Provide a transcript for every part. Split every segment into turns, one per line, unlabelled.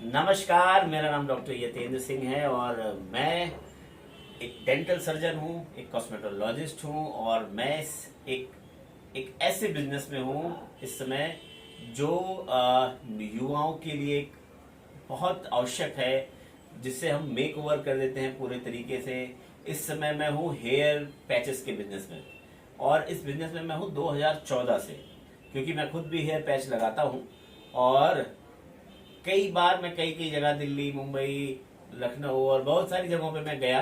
नमस्कार, मेरा नाम डॉक्टर यतेंद्र सिंह है और मैं एक डेंटल सर्जन हूँ, एक कॉस्मेटोलॉजिस्ट हूँ और मैं एक एक ऐसे बिजनेस में हूँ इस समय जो युवाओं के लिए एक बहुत आवश्यक है, जिससे हम मेक ओवर कर देते हैं पूरे तरीके से। इस समय मैं हूँ हेयर पैचेस के बिजनेस में और इस बिजनेस में मैं हूँ 2014 से, क्योंकि मैं खुद भी हेयर पैच लगाता हूँ। और कई बार मैं कई कई जगह, दिल्ली, मुंबई, लखनऊ और बहुत सारी जगहों पे मैं गया,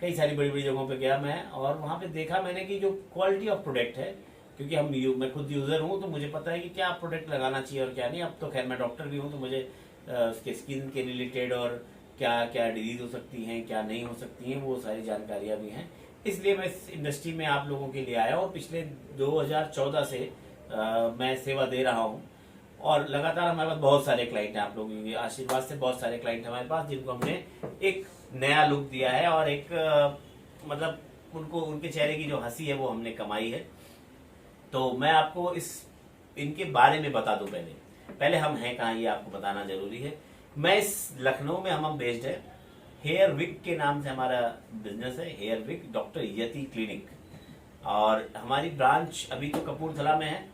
कई सारी बड़ी बड़ी जगहों पे गया मैं, और वहाँ पे देखा मैंने कि जो क्वालिटी ऑफ प्रोडक्ट है, क्योंकि मैं खुद यूज़र हूँ तो मुझे पता है कि क्या प्रोडक्ट लगाना चाहिए और क्या नहीं। अब तो खैर मैं डॉक्टर भी हूँ तो मुझे उसके स्किन के रिलेटेड और क्या क्या डिजीज हो सकती हैं, क्या नहीं हो सकती हैं, वो सारी जानकारियाँ भी हैं। इसलिए मैं इस इंडस्ट्री में आप लोगों के लिए आया और पिछले 2014 से मैं सेवा दे रहा हूँ। और लगातार हमारे पास बहुत सारे क्लाइंट हैं, आप लोगों के आशीर्वाद से बहुत सारे क्लाइंट हमारे पास, जिनको हमने एक नया लुक दिया है और एक मतलब उनको, उनके चेहरे की जो हंसी है वो हमने कमाई है। तो मैं आपको इनके बारे में बता दूं। पहले पहले हम हैं कहाँ, ये आपको बताना जरूरी है। मैं इस लखनऊ में हम बेस्ड है। हेयर विग के नाम से हमारा बिजनेस है, हेयर विग डॉक्टर यति क्लिनिक। और हमारी ब्रांच अभी तो कपूरथला में है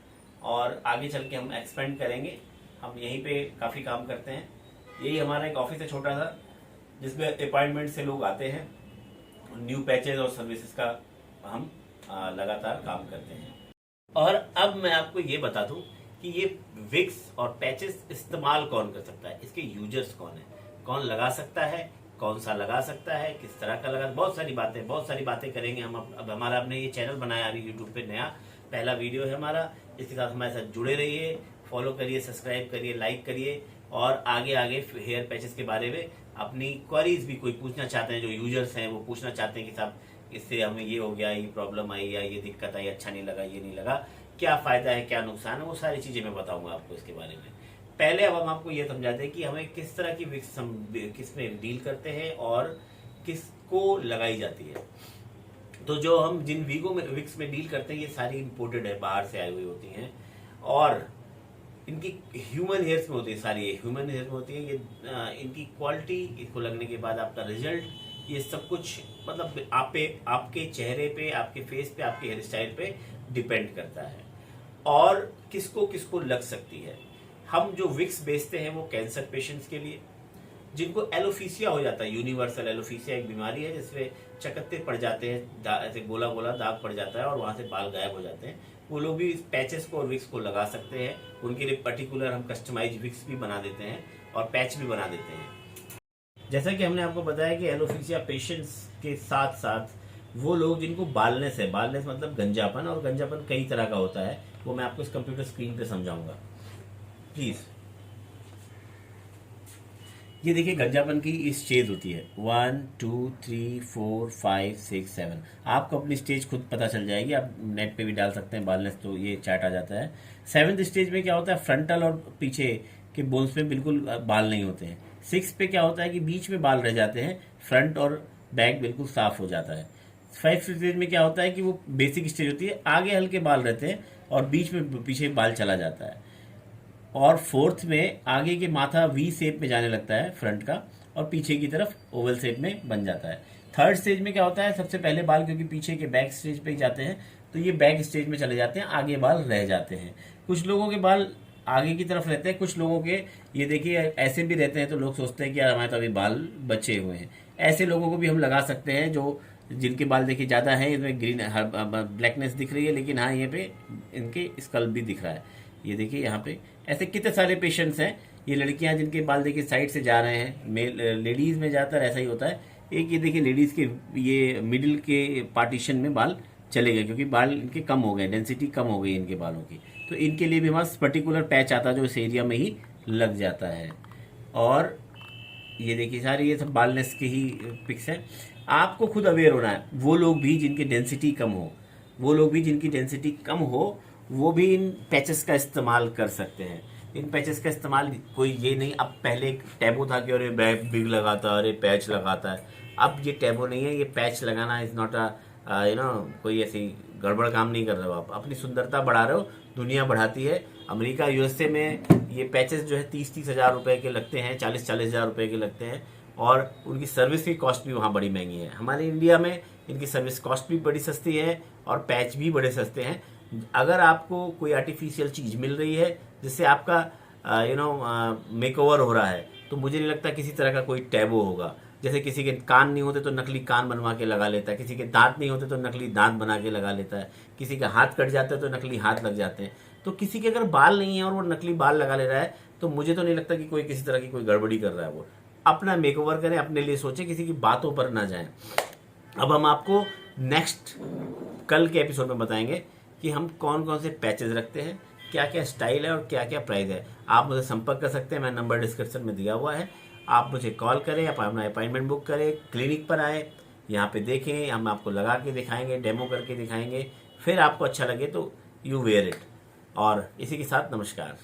और आगे चल के हम एक्सपेंड करेंगे। हम यहीं पे काफ़ी काम करते हैं। यही हमारा एक ऑफिस है छोटा सा, जिसमें अपॉइंटमेंट से लोग आते हैं। न्यू पैचेज और सर्विसेज का हम लगातार काम करते हैं। और अब मैं आपको ये बता दूं कि ये विक्स और पैचेस इस्तेमाल कौन कर सकता है, इसके यूजर्स कौन है, कौन लगा सकता है, कौन सा लगा सकता है, किस तरह का लगा, बहुत सारी बातें करेंगे हम। अब हमारा आपने ये चैनल बनाया अभी यूट्यूब पे, नया पहला वीडियो है हमारा। इसके साथ हमारे साथ जुड़े रहिए, फॉलो करिए, सब्सक्राइब करिए, लाइक करिए। और आगे आगे हेयर पैचेस के बारे में अपनी क्वेरीज भी कोई पूछना चाहते हैं, जो यूजर्स हैं वो पूछना चाहते हैं कि साहब इससे हमें ये हो गया, ये प्रॉब्लम आई या ये दिक्कत आई, अच्छा नहीं लगा, ये नहीं लगा, क्या फायदा है, क्या नुकसान है, वो सारी चीजें मैं बताऊंगा आपको इसके बारे में। पहले अब हम आपको ये समझाते हैं कि हमें किस तरह की विक्स हम किस में डील करते हैं और किसको लगाई जाती है। तो जो हम जिन विक्स में डील करते हैं ये सारी इंपोर्टेड है, बाहर से आई हुई होती हैं और इनकी ह्यूमन हेयर्स में होती है, सारी ह्यूमन हेयर्स में होती है। ये इनकी क्वालिटी, इसको लगने के बाद आपका रिजल्ट, ये सब कुछ मतलब आपके चेहरे पे, आपके फेस पे, आपके हेयर स्टाइल पे डिपेंड करता है और किसको किसको लग सकती है। हम जो विक्स बेचते हैं वो कैंसर पेशेंट्स के लिए, जिनको एलोफीसिया हो जाता है, यूनिवर्सल एलोफीसिया एक बीमारी है जिसमें चकत्ते पड़ जाते हैं, ऐसे गोला गोला दाग पड़ जाता है और वहां से बाल गायब हो जाते हैं। वो लोग भी इस पैचेस को और विक्स को लगा सकते हैं। उनके लिए पर्टिकुलर हम कस्टमाइज विक्स भी बना देते हैं और पैच भी बना देते हैं। जैसा कि हमने आपको बताया कि एलोफीसिया पेशेंट्स के साथ साथ वो लोग जिनको बालनेस है, बालनेस मतलब गंजापन, और गंजापन कई तरह का होता है, वो मैं आपको इस कंप्यूटर स्क्रीन पे समझाऊंगा प्लीज। ये देखिए गंजापन की स्टेज होती है 1 2 3 4 5 6 7। आपको अपनी स्टेज खुद पता चल जाएगी, आप नेट पे भी डाल सकते हैं बालनेस, तो ये चार्ट आ जाता है। 7th स्टेज में क्या होता है, फ्रंटल और पीछे के बोन्स में बिल्कुल बाल नहीं होते हैं। 6 पे क्या होता है कि बीच में बाल रह जाते हैं, फ्रंट और बैक बिल्कुल साफ हो जाता है। 5th स्टेज में क्या होता है कि वो बेसिक स्टेज होती है, आगे हल्के बाल रहते हैं और बीच में पीछे बाल चला जाता है। और 4th में आगे के माथा वी शेप में जाने लगता है फ्रंट का, और पीछे की तरफ ओवल शेप में बन जाता है। 3rd स्टेज में क्या होता है, सबसे पहले बाल क्योंकि पीछे के बैक स्टेज पे ही जाते हैं तो ये बैक स्टेज में चले जाते हैं, आगे बाल रह जाते हैं। कुछ लोगों के बाल आगे की तरफ रहते हैं, कुछ लोगों के ये देखिए ऐसे भी रहते हैं, तो लोग सोचते हैं कि यार हमारे तो अभी बाल बचे हुए हैं। ऐसे लोगों को भी हम लगा सकते हैं, जो जिनके बाल देखिए ज़्यादा हैं, इसमें ग्रीन ब्लैकनेस दिख रही है, लेकिन हाँ ये पे इनके स्कल भी दिख रहा है। ये देखिए यहाँ पे ऐसे कितने सारे पेशेंट्स हैं। ये लड़कियां जिनके बाल देखिए साइड से जा रहे हैं, मेल लेडीज में ज़्यादातर ऐसा ही होता है। एक ये देखिए लेडीज के ये मिडिल के पार्टीशन में बाल चले गए, क्योंकि बाल इनके कम हो गए, डेंसिटी कम हो गई इनके बालों की, तो इनके लिए भी हमारा पर्टिकुलर पैच आता है जो इस एरिया में ही लग जाता है। और ये देखिए सारे ये सब बालनेस के ही पिक्स हैं। आपको खुद अवेयर होना है, वो लोग भी जिनकी डेंसिटी कम हो, वो लोग भी जिनकी डेंसिटी कम हो, वो भी इन पैचेस का इस्तेमाल कर सकते हैं। इन पैचेस का इस्तेमाल कोई ये नहीं, अब पहले एक टैबू था कि अरे बिग लगाता है, अरे पैच लगाता है। अब ये टैबू नहीं है, ये पैच लगाना इज नॉट अ कोई ऐसी गड़बड़ काम नहीं कर रहे हो, आप अपनी सुंदरता बढ़ा रहे हो दुनिया बढ़ाती है। अमेरिका यूएसए में ये पैचेस जो है 30-30 हज़ार रुपये के लगते हैं, 40-40 हज़ार रुपये के लगते हैं, और उनकी सर्विस की कॉस्ट भी वहाँ बड़ी महंगी है। हमारे इंडिया में इनकी सर्विस कॉस्ट भी बड़ी सस्ती है और पैच भी बड़े सस्ते हैं। अगर आपको कोई आर्टिफिशियल चीज़ मिल रही है जिससे आपका मेकओवर हो रहा है, तो मुझे नहीं लगता किसी तरह का कोई टैबू होगा। जैसे किसी के कान नहीं होते तो नकली कान बनवा के लगा लेता है, किसी के दांत नहीं होते तो नकली दांत बना के लगा लेता है, किसी का हाथ कट जाता है तो नकली हाथ लग जाते हैं। तो किसी के अगर बाल नहीं है और वो नकली बाल लगा ले रहा है, तो मुझे तो नहीं लगता कि कोई किसी तरह की कोई गड़बड़ी कर रहा है। वो अपना मेकओवर करें, अपने लिए सोचें, किसी की बातों पर ना जाएं। अब हम आपको नेक्स्ट कल के एपिसोड में बताएंगे कि हम कौन कौन से पैचेस रखते हैं, क्या क्या स्टाइल है और क्या क्या प्राइस है। आप मुझे संपर्क कर सकते हैं, मेरा नंबर डिस्क्रिप्शन में दिया हुआ है। आप मुझे कॉल करें, आप अपना अपॉइंटमेंट बुक करें, क्लिनिक पर आए, यहाँ पे देखें, हम आपको लगा के दिखाएंगे, डेमो करके दिखाएंगे, फिर आपको अच्छा लगे तो यू वेयर इट। और इसी के साथ नमस्कार।